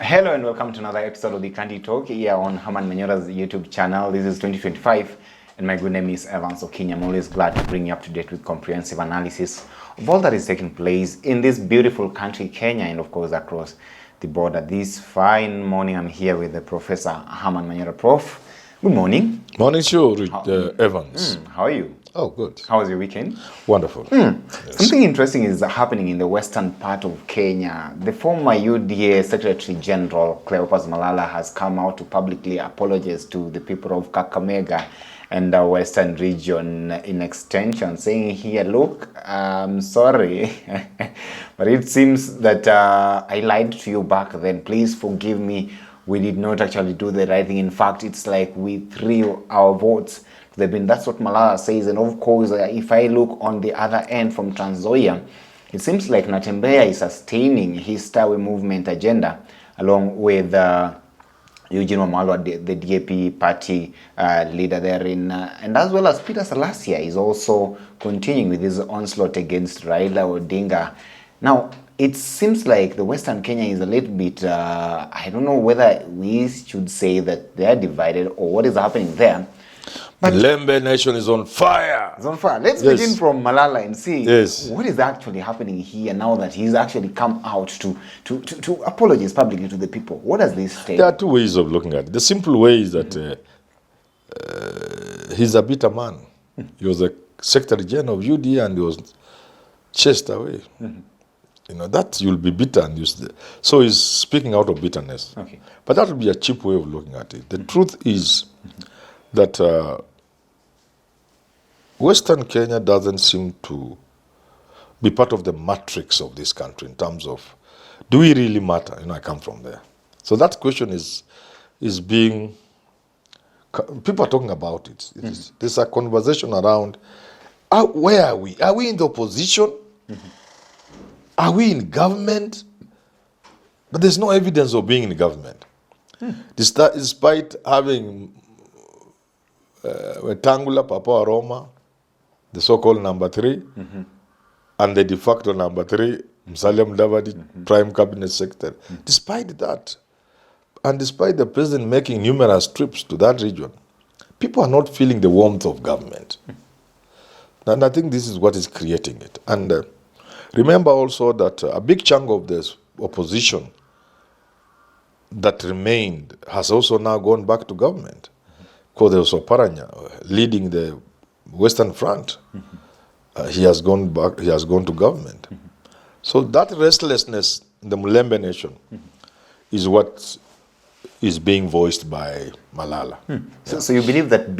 Hello and welcome to another episode of the Candy Talk here on Herman Manyora's YouTube channel. This is 2025 and my good name is Evans Okinya. I'm always glad to bring you up to date with comprehensive analysis of all that is taking place in this beautiful country, Kenya, and of course across the border. This fine morning I'm here with the Professor Herman Manyora. Prof, good morning. Morning, sure, Evans. How are you? Oh, good. How was your weekend? Wonderful. Yes. Something interesting is happening in the western part of Kenya. The former UDA Secretary General Cleopas Malala has come out to publicly apologize to the people of Kakamega and the western region in extension, saying here, look, I'm sorry, but it seems that I lied to you back then. Please forgive me. We did not actually do the right thing. In fact, it's like we threw our votes. That's what Malala says. And of course, if I look on the other end from Trans Nzoia, it seems like Natembeya is sustaining his Tawe movement agenda along with Eugene Wamalwa, the DAP party leader there and as well as Peter Salasia is also continuing with his onslaught against Raila Odinga. Now, it seems like the Western Kenya is a little bit, I don't know whether we should say that they are divided or what is happening there. But Mulembe nation is on fire. It's on fire. Let's begin from Malala and see what is actually happening here now that he's actually come out to apologize publicly to the people. What does this say? There are two ways of looking at it. The simple way is that he's a bitter man. He was a Secretary General of UDA and he was chased away. You know, that you'll be bitter and used. So he's speaking out of bitterness. Okay. But that would be a cheap way of looking at it. The truth is that Western Kenya doesn't seem to be part of the matrix of this country in terms of, do we really matter? You know, I come from there. So that question is being, people are talking about it. There's a conversation around, where are we? Are we in the opposition? Are we in government? But there's no evidence of being in government. Despite having Wetangula, Papa Aroma, the so-called number 3, and the de facto number 3, Mudavadi, Prime Cabinet Secretary. Despite that, and despite the president making numerous trips to that region, people are not feeling the warmth of government. And I think this is what is creating it. And remember also that a big chunk of this opposition that remained has also now gone back to government. Because there was Oparanya leading the Western Front. He has gone back. He has gone to government. So that restlessness in the Mulembe nation is what is being voiced by Malala. So you believe that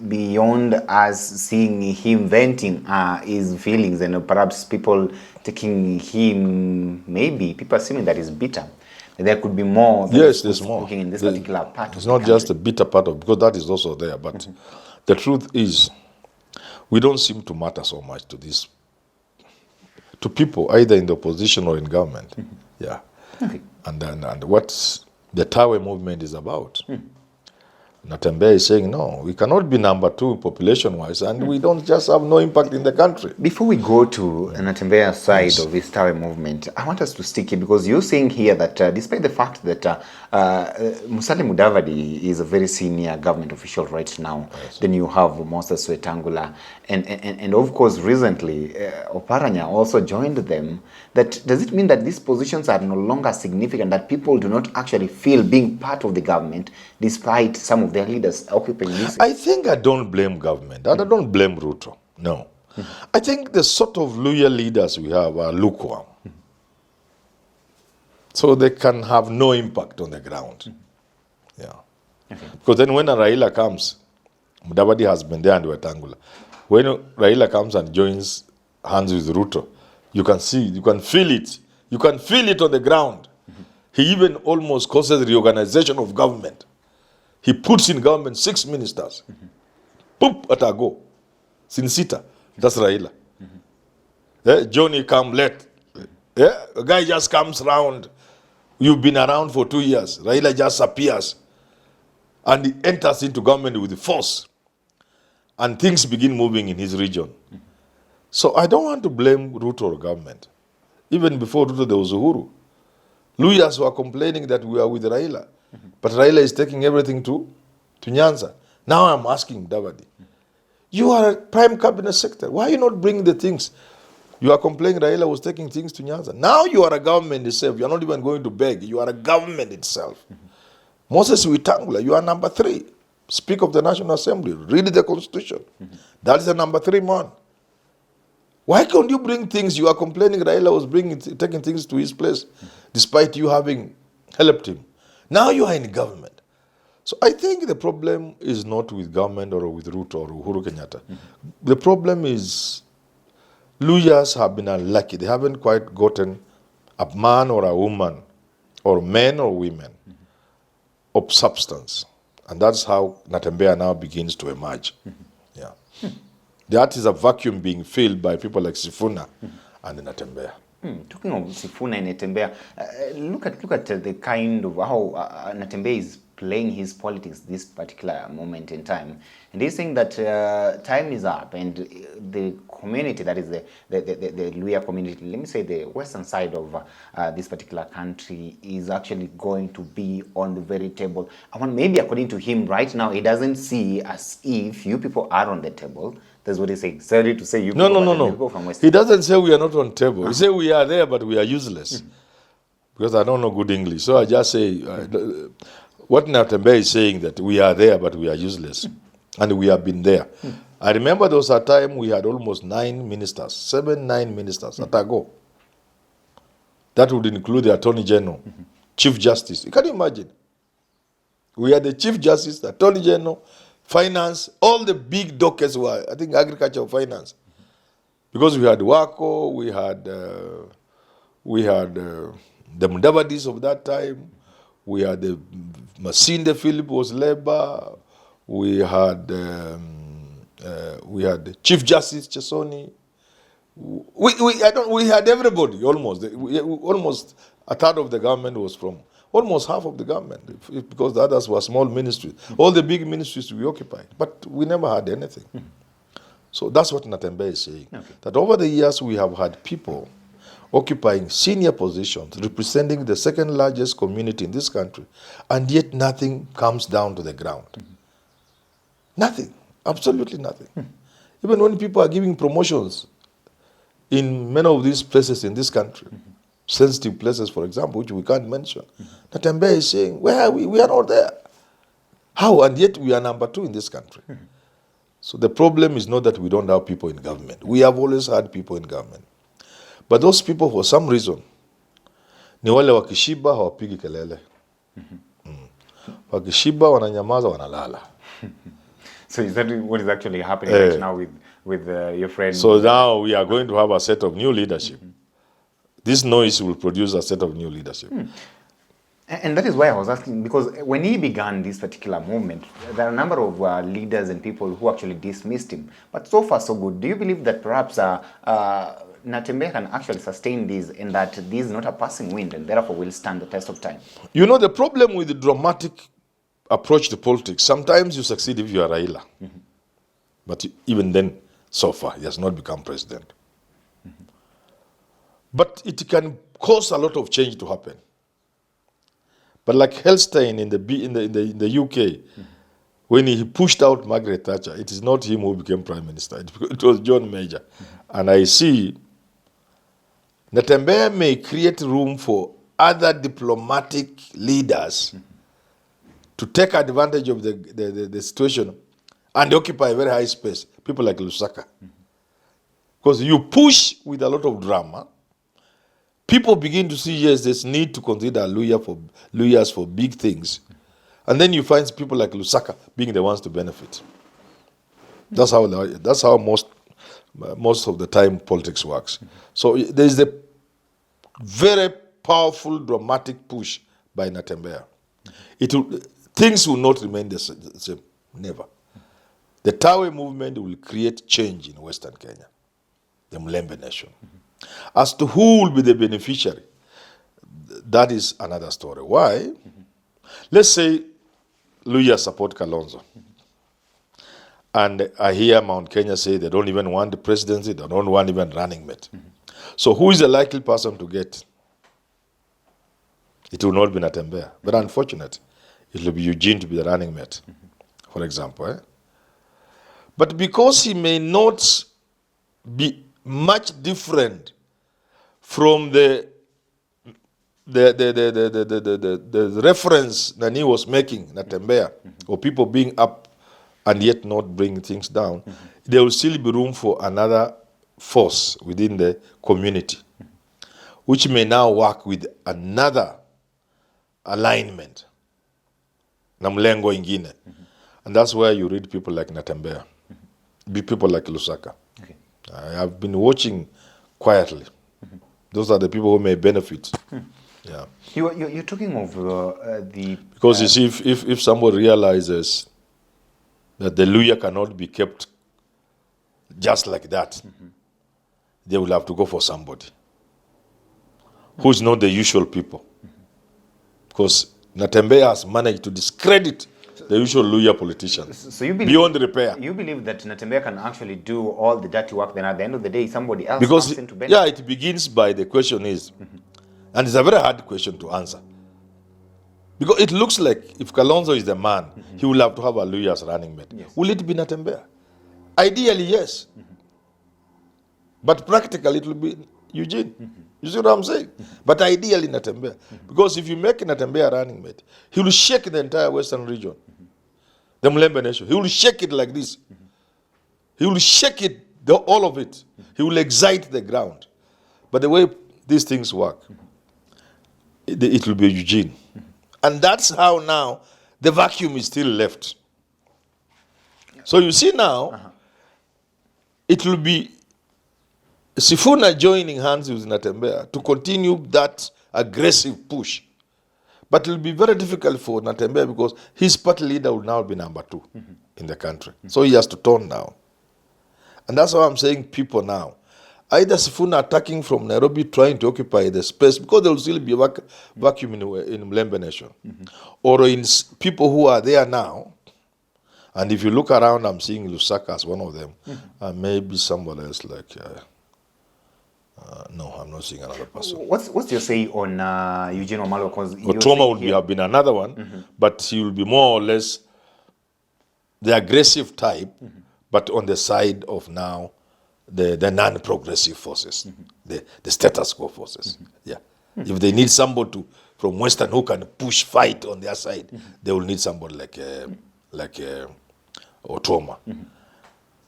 beyond us seeing him venting his feelings and perhaps people taking him, maybe people assuming that he's bitter, there could be more. Yes, there's more. In this particular part. It's not just a bitter part of, because that is also there. But the truth is, we don't seem to matter so much to this, to people either in the opposition or in government. Yeah. Okay. And what the Tawe movement is about. Natembeya is saying, no, we cannot be number 2 population-wise, and we don't just have no impact in the country. Before we go to Natembeya's side of this Tawe movement, I want us to stick here because you're saying here that despite the fact that Mudavadi is a very senior government official right now, then you have Moses Wetangula, and of course recently Oparanya also joined them. Does it mean that these positions are no longer significant, that people do not actually feel being part of the government despite some of their leaders occupying this? I think I don't blame government. I don't blame Ruto. No. I think the sort of loyal leaders we have are lukewarm. So they can have no impact on the ground. Yeah. Okay. Because then when a Raila comes, Mudavadi has been there and Wetangula. When Raila comes and joins hands with Ruto, you can see, you can feel it. You can feel it on the ground. He even almost causes reorganization of government. He puts in government 6 ministers. Poop at a go. Sinsita. That's Raila. Johnny come late. A guy just comes around. You've been around for 2 years. Raila just appears. And he enters into government with force. And things begin moving in his region. So I don't want to blame Ruto or government. Even before Ruto, there was Uhuru. Luyas were complaining that we are with Raila, but Raila is taking everything to Nyanza. Now I'm asking Mudavadi, you are a prime cabinet secretary. Why are you not bringing the things? You are complaining Raila was taking things to Nyanza. Now you are a government itself. You are not even going to beg. You are a government itself. Moses Wetangula, you are number 3. Speaker of the National Assembly. Read the Constitution. That is the number 3 man. Why can't you bring things? You are complaining Raila was taking things to his place, despite you having helped him. Now you are in government. So I think the problem is not with government or with Ruto or Uhuru Kenyatta. The problem is Luyas have been unlucky. They haven't quite gotten a man or a woman, or men or women, of substance. And that's how Natembeya now begins to emerge. Yeah. That is a vacuum being filled by people like Sifuna and Natembeya. Talking of Sifuna and Natembeya, look at the kind of how Natembeya is playing his politics this particular moment in time, and he's saying that time is up, and the community, that is the Luhya community, let me say the western side of this particular country, is actually going to be on the very table. Maybe according to him right now, he doesn't see as if you people are on the table. That's what he's saying. Sorry to say you people, no. From West. He doesn't say we are not on table. He says we are there, but we are useless. Because I don't know good English. So I just say, what Natembeya is saying, that we are there, but we are useless. And we have been there. I remember there was a time we had almost 9 ministers, 9 ministers at a go. That would include the Attorney General, Chief Justice. You can imagine. We had the Chief Justice, the Attorney General, Finance, all the big dockets were, I think, Agriculture or Finance. Because we had Wako, we had the Mudavadis of that time, we had the Masinde Philip was Labor, we had Chief Justice Chesoni. We had everybody almost. Almost a third of the government was from, almost half of the government, because the others were small ministries. All the big ministries we occupied, but we never had anything. So that's what Natembeya is saying. Okay. That over the years we have had people occupying senior positions, representing the second largest community in this country, and yet nothing comes down to the ground. Nothing, absolutely nothing. Even when people are giving promotions in many of these places in this country, sensitive places, for example, which we can't mention, Natembeya is saying, where are we? We are not there. How? And yet we are number 2 in this country. So the problem is not that we don't have people in government. We have always had people in government. But those people, for some reason, ni wale wakishiba hawapigi kelele. Wakishiba wananyamaza wanalala. So is that what is actually happening right now with your friend? So now we are going to have a set of new leadership. This noise will produce a set of new leadership. And that is why I was asking, because when he began this particular movement, there are a number of leaders and people who actually dismissed him. But so far, so good. Do you believe that perhaps Natembeya can actually sustain this, and that this is not a passing wind, and therefore will stand the test of time? You know, the problem with the dramatic approach to politics, sometimes you succeed if you are Raila. But even then, so far, he has not become president. But it can cause a lot of change to happen. But like Helstein in the UK, when he pushed out Margaret Thatcher, it is not him who became prime minister. It was John Major. And I see Natembeya may create room for other diplomatic leaders to take advantage of the situation and occupy a very high space. People like Lusaka. Because you push with a lot of drama, people begin to see, yes, there's need to consider Luyas for big things. And then you find people like Lusaka being the ones to benefit. That's how most of the time politics works. So there's a very powerful, dramatic push by Natembeya. Things will not remain the same. Never. The Tawe movement will create change in Western Kenya, the Mulembe nation. As to who will be the beneficiary, that is another story. Why? Let's say Luhya support Kalonzo. And I hear Mount Kenya say they don't even want the presidency, they don't want even running mate. So who is the likely person to get It will not be Natembeya. But unfortunately, it will be Eugene to be the running mate, for example. But because he may not be much different from the reference Nani was making, Natembeya, or people being up and yet not bringing things down, there will still be room for another force within the community, which may now work with another alignment, namlengo ingine. And that's where you read people like Natembeya, people like Lusaka. Okay. I have been watching quietly. Those are the people who may benefit. Yeah. You're talking of the... Because you see, if somebody realizes that the Luya cannot be kept just like that, they will have to go for somebody who's not the usual people. Because Natembeya has managed to discredit the usual Luya politicians, so you believe, beyond repair. You believe that Natembeya can actually do all the dirty work, then at the end of the day, somebody else Because comes into benefit? yeah, it begins by the question is, and it's a very hard question to answer. Because it looks like if Kalonzo is the man, he will have to have a Luya as running mate. Yes. Will it be Natembeya? Ideally, yes. But practically, it will be Eugene. You see what I'm saying? But ideally, Natembeya. Because if you make Natembeya running mate, he will shake the entire Western region. The Mulembe nation. He will shake it like this. He will shake it, all of it. He will excite the ground. But the way these things work, it will be Eugene. And that's how now the vacuum is still left. So you see now, it will be Sifuna joining hands with Natembeya to continue that aggressive push. But it will be very difficult for Natembeya because his party leader will now be number 2 in the country. So he has to tone down. And that's why I'm saying people now. Either Sifuna attacking from Nairobi trying to occupy the space because there will still be a vacuum in Mulembe nation. Or in people who are there now. And if you look around, I'm seeing Lusaka as one of them. And maybe somebody else like... no, I'm not seeing another person. What's your say on Eugene Wamalwa? Otuoma would have been another one, but he will be more or less the aggressive type, but on the side of now the non-progressive forces, the status quo forces. Yeah, if they need somebody from Western who can push fight on their side, they will need somebody like Otuoma.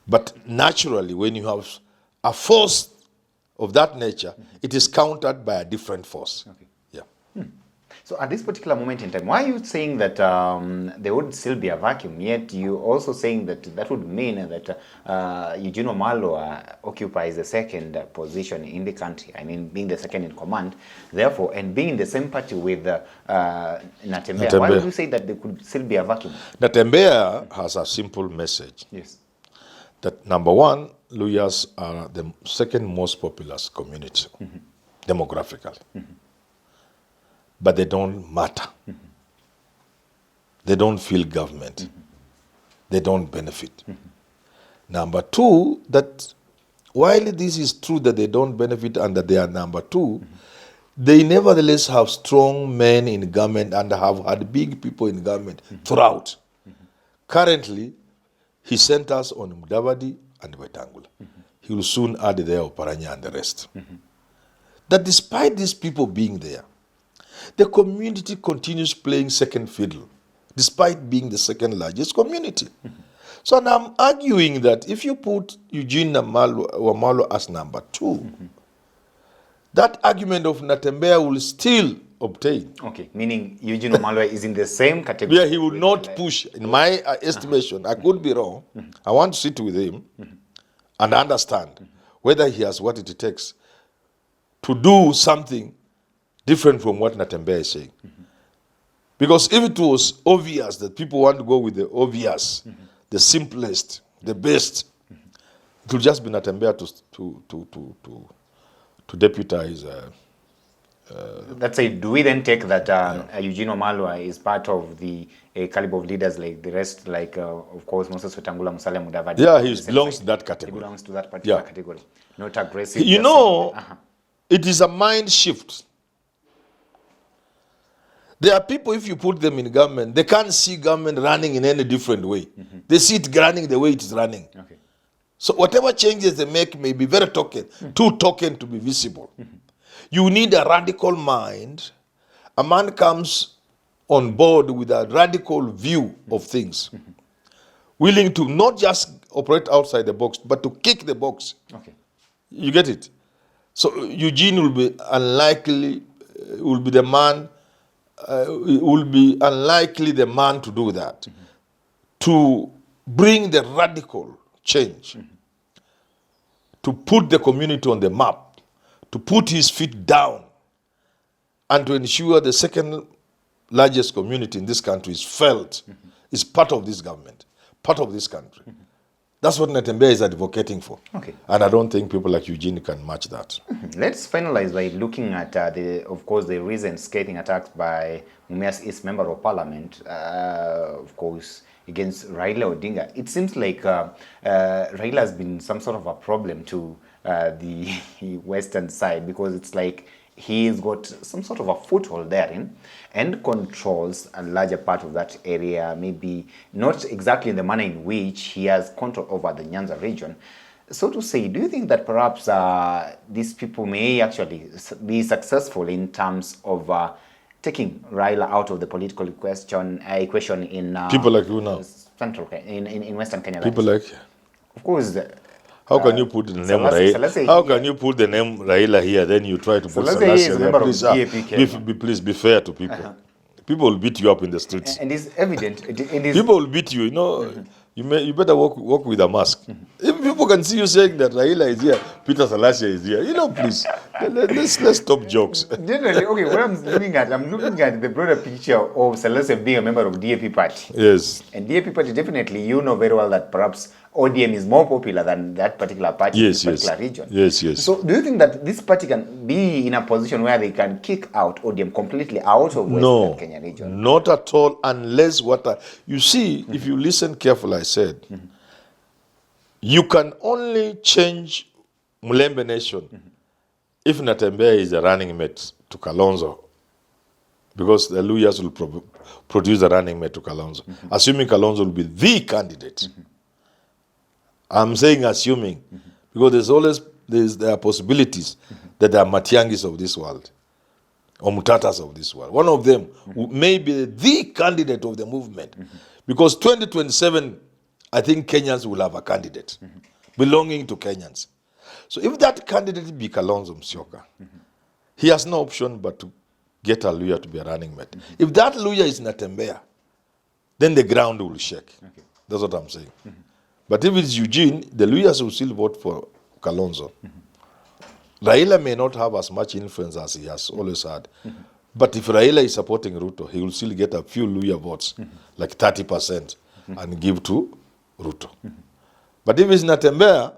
But naturally, when you have a force of that nature, it is countered by a different force. Okay. Yeah. So at this particular moment in time, why are you saying that there would still be a vacuum, yet you also saying that that would mean that Eugene Wamalwa occupies the second position in the country, I mean being the second in command, therefore, and being in the same party with Natembeya, why would you say that there could still be a vacuum? Natembeya has a simple message. Yes. That number one, Luyas are the second most populous community, demographically. But they don't matter. They don't feel government. They don't benefit. Number two, that while this is true that they don't benefit and that they are number 2, they nevertheless have strong men in government and have had big people in government throughout. Currently, he centers on Mudavadi and Wetangula. He will soon add there Oparanya and the rest. That despite these people being there, the community continues playing second fiddle, despite being the second largest community. So now I'm arguing that if you put Eugene Wamalwa as number 2, that argument of Natembeya will still obtain. Okay, meaning Eugene Wamalwa is in the same category. Yeah, he will not push, in my estimation. I could be wrong. I want to sit with him and understand whether he has what it takes to do something different from what Natembeya is saying. Because if it was obvious that people want to go with the obvious, the simplest, the best, it will just be Natembeya to deputize. Let's say, do we then take that Eugene Wamalwa is part of the caliber of leaders like the rest, like, of course, Moses Wetangula, Musalia Mudavadi? Yeah, he belongs to that category. He belongs to that particular category. Not aggressive. You know, it is a mind shift There are people, if you put them in government, they can't see government running in any different way. They see it running the way it is running. Okay. So whatever changes they make may be very token, too token to be visible. You need a radical mind. A man comes on board with a radical view of things, willing to not just operate outside the box, but to kick the box. Okay. You get it? So Eugene will be unlikely, will be the man, will be unlikely the man to do that, to bring the radical change, to put the community on the map, to put his feet down, and to ensure the second largest community in this country is felt, is part of this government, part of this country. That's what Natembeya is advocating for. Okay. And I don't think people like Eugene can match that. Let's finalize by looking at, of course, the recent scathing attacks by Mumias East Member of Parliament, of course, against Raila Odinga. It seems like Raila has been some sort of a problem to the western side, because it's like he's got some sort of a foothold therein and controls a larger part of that area, maybe not exactly in the manner in which he has control over the Nyanza region. So to say, do you think that perhaps these people may actually be successful in terms of taking Raila out of the political equation in People like you now. Central in Western Kenya? People like, of course. how can you put the name Raila? How can you put the name Raila here? Then you try to put Sakaja there. Please be fair to people. People will beat you up in the streets. And it's evident. People will beat you. You know, you better walk with a mask. If people can see you saying that Raila is here, Peter Salasya is here, you know, please let's stop jokes. Generally, okay. What I'm looking at the broader picture of Salasya being a member of DAP party. Yes. And DAP party, definitely, you know very well that perhaps ODM is more popular than that particular party in this particular region. Yes. So do you think that this party can be in a position where they can kick out ODM completely out of Western Kenya region? Not at all, unless you see, if you listen carefully, I said, you can only change Mulembe nation if Natembeya is a running mate to Kalonzo, because the Luyas will produce a running mate to Kalonzo, assuming Kalonzo will be the candidate. I'm saying assuming, because there are possibilities that there are Matiangis of this world, or Mutatas of this world. One of them may be the candidate of the movement, because 2027, I think Kenyans will have a candidate belonging to Kenyans. So if that candidate be Kalonzo Musyoka, he has no option but to get a Luya to be a running mate. If that Luya is Natembeya, then the ground will shake. Okay. That's what I'm saying. But if it's Eugene, the Luyas will still vote for Kalonzo. Raila may not have as much influence as he has always had. But if Raila is supporting Ruto, he will still get a few Luya votes, like 30%, and give to Ruto. But if it's Natembeya,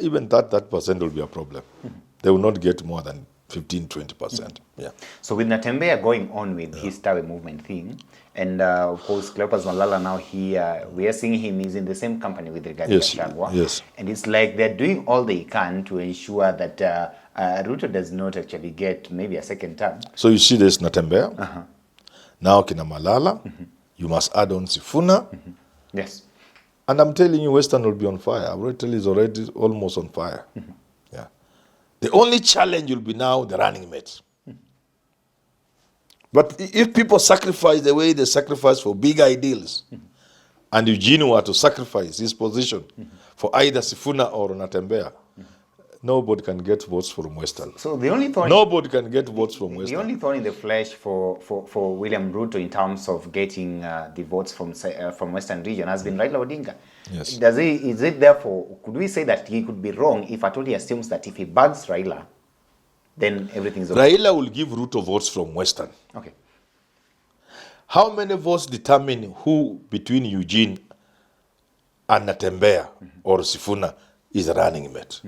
even that percent will be a problem. They will not get more than 15-20%. Yeah. So with Natembeya going on with his Tawe movement thing, and of course Cleopas Malala now here, we are seeing him, he's in the same company with Rigathi Gachagua. Yes. And it's like they're doing all they can to ensure that Ruto does not actually get maybe a second term. So you see there's Natembeya, now Kina Malala, you must add on Sifuna. Yes. And I'm telling you, Western will be on fire. I already tell you, it's already almost on fire. Yeah. The only challenge will be now the running mates. But if people sacrifice the way they sacrifice for big ideals, and Eugene were to sacrifice his position for either Sifuna or Natembeya, nobody can get votes from Western. So the only thorn, nobody can get votes from Western. The only thorn in the flesh for William Ruto in terms of getting the votes from Western region has been Raila Odinga. Yes. Is it therefore, could we say that he could be wrong if at all he assumes that if he bags Raila, then everything's okay? Raila will give Ruto votes from Western. Okay. How many votes determine who between Eugene and Natembeya or Sifuna is a running mate?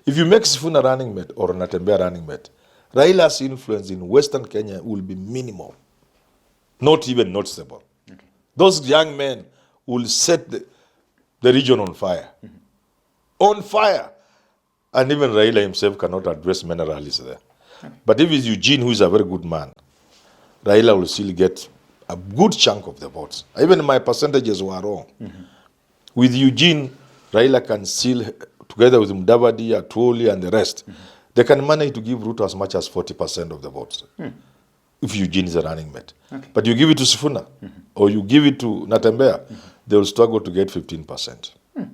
If you make Sifuna running mate or Natembeya running mate, Raila's influence in Western Kenya will be minimal, not even noticeable. Okay. Those young men will set the region on fire. On fire. And even Raila himself cannot address many rallies there. Okay. But if it's Eugene, who is a very good man, Raila will still get a good chunk of the votes. Even my percentages were wrong. With Eugene, Raila can still, together with Mudavadi, Atwoli, and the rest, they can manage to give Ruto as much as 40% of the votes. If Eugene is a running mate. Okay. But you give it to Sifuna, or you give it to Natembea, they will struggle to get 15%. Yeah.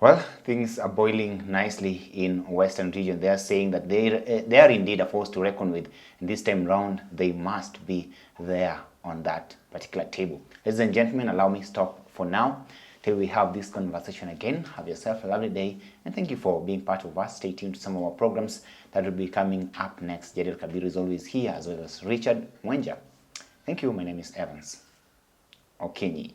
Well, things are boiling nicely in Western region. They are saying that they are indeed a force to reckon with. And this time round, they must be there on that particular table. Ladies and gentlemen, allow me to stop for now. Till we have this conversation again, have yourself a lovely day. And thank you for being part of us. Stay tuned to some of our programs that will be coming up next. Jadil Kabir is always here, as well as Richard Mwenja. Thank you. My name is Evans Okenyi.